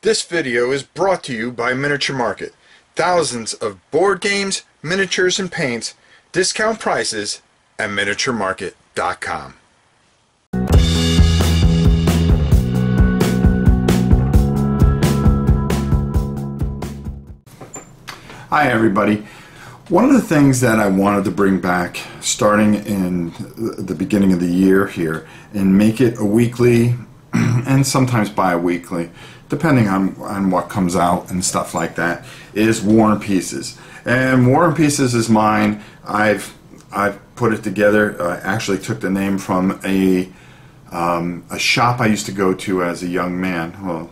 This video is brought to you by Miniature Market. Thousands of board games, miniatures, and paints, discount prices at miniaturemarket.com. Hi everybody. One of the things that I wanted to bring back starting in the beginning of the year here and make it a weekly and sometimes bi-weekly, depending on what comes out and stuff like that, is War and Pieces. And War and Pieces is mine. I've put it together. I actually took the name from a shop I used to go to as a young man. Well,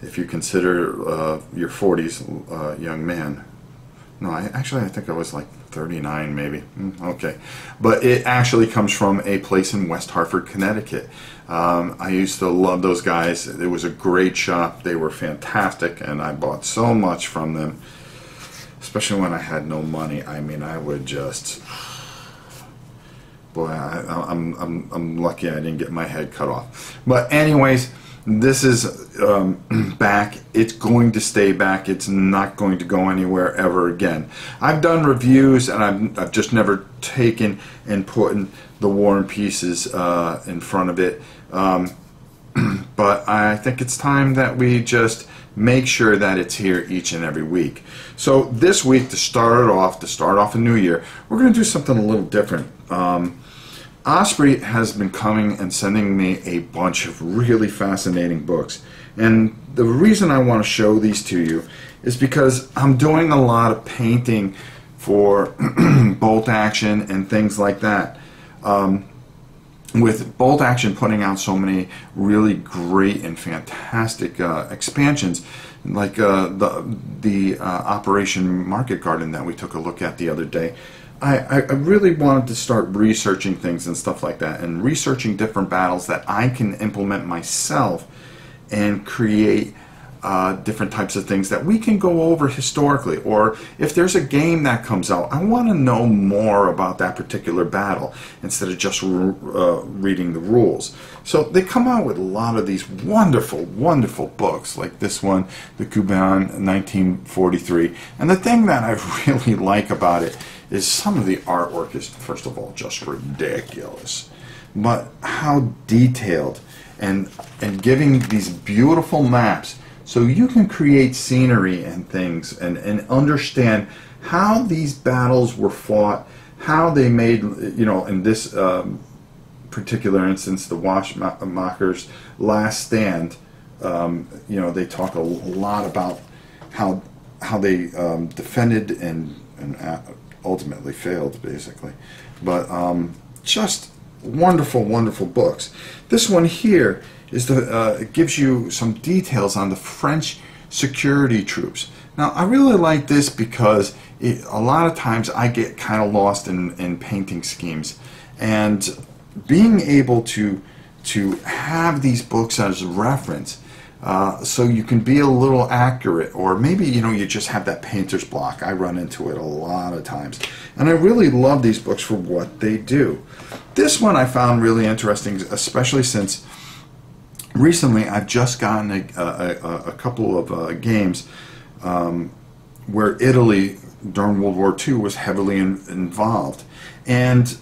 if you consider your 40s young man. No, I think I was like 39 maybe. Okay. But it actually comes from a place in West Hartford, Connecticut. I used to love those guys. It was a great shop. They were fantastic, and I bought so much from them, especially when I had no money. I mean, I would just... Boy, I'm lucky I didn't get my head cut off. But anyways, this is back. It's going to stay back. It's not going to go anywhere ever again. I've done reviews, and I've just never taken and put the War and Pieces in front of it. But I think it's time that we just make sure that it's here each and every week. So this week, to start off a new year, we're going to do something a little different. Osprey has been coming and sending me a bunch of really fascinating books, and the reason I want to show these to you is because I'm doing a lot of painting for Bolt Action and things like that. With Bolt Action putting out so many really great and fantastic expansions, like the Operation Market Garden that we took a look at the other day, I really wanted to start researching things and stuff like that, and researching different battles that I can implement myself and create different types of things that we can go over historically. Or if there's a game that comes out, I want to know more about that particular battle instead of just reading the rules. So they come out with a lot of these wonderful, wonderful books, like this one, the Kuban 1943. And the thing that I really like about it is some of the artwork is, first of all, just ridiculous, but how detailed, and giving these beautiful maps so you can create scenery and things, and understand how these battles were fought, how they made, in this particular instance, the Watchmaker's Last Stand. They talk a lot about how they defended and ultimately failed, basically. But just wonderful, wonderful books. This one here is it gives you some details on the French security troops. Now, I really like this because a lot of times I get kind of lost in painting schemes, and being able to have these books as a reference, so you can be a little accurate, or maybe you just have that painter's block. I run into it a lot of times, and I really love these books for what they do. This one I found really interesting, especially since recently I've just gotten a couple of games where Italy during World War II was heavily involved, and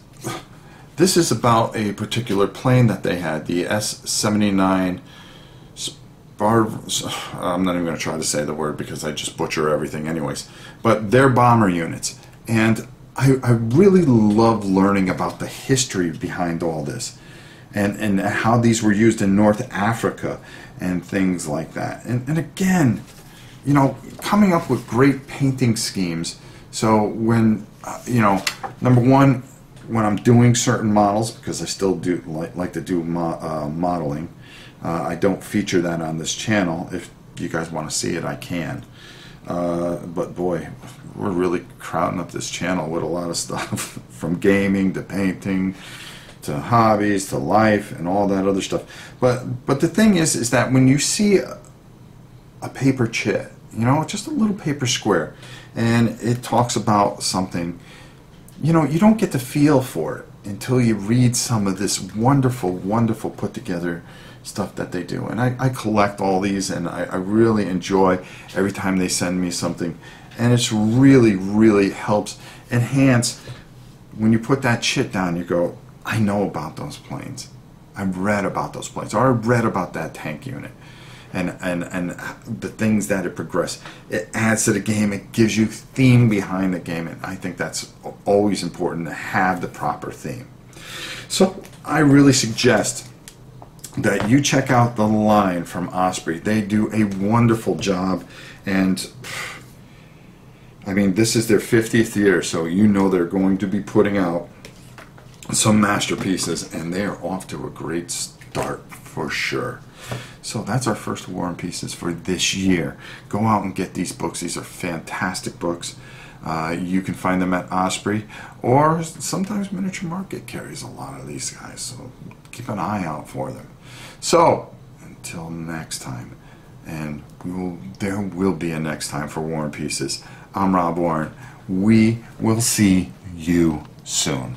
this is about a particular plane that they had, the S-79. I'm not even going to try to say the word because I just butcher everything anyways, but they're bomber units, and I really love learning about the history behind all this, and how these were used in North Africa and things like that, and again, coming up with great painting schemes. So when number one, when I'm doing certain models, because I still do like to do modeling. I don't feature that on this channel. If you guys want to see it, I can. But boy, we're really crowding up this channel with a lot of stuff, from gaming to painting to hobbies to life and all that other stuff. But the thing is that when you see a paper chit, just a little paper square, and it talks about something, you don't get the feel for it until you read some of this wonderful, wonderful put together stuff that they do. And I collect all these, and I really enjoy every time they send me something. And it's really, really helps enhance. When you put that shit down, you go, I know about those planes. I've read about those planes, or I've read about that tank unit, and the things that it progressed. It adds to the game. It gives you theme behind the game, and I think that's always important to have the proper theme. So I really suggest that you check out the line from Osprey. They do a wonderful job, and I mean, this is their 50th year, so you know they're going to be putting out some masterpieces, and they are off to a great start for sure. So that's our first War and Pieces for this year. Go out and get these books. These are fantastic books. You can find them at Osprey, or sometimes Miniature Market carries a lot of these guys, so keep an eye out for them. So until next time, and there will be a next time for War and Pieces. I'm Rob Warren. We will see you soon.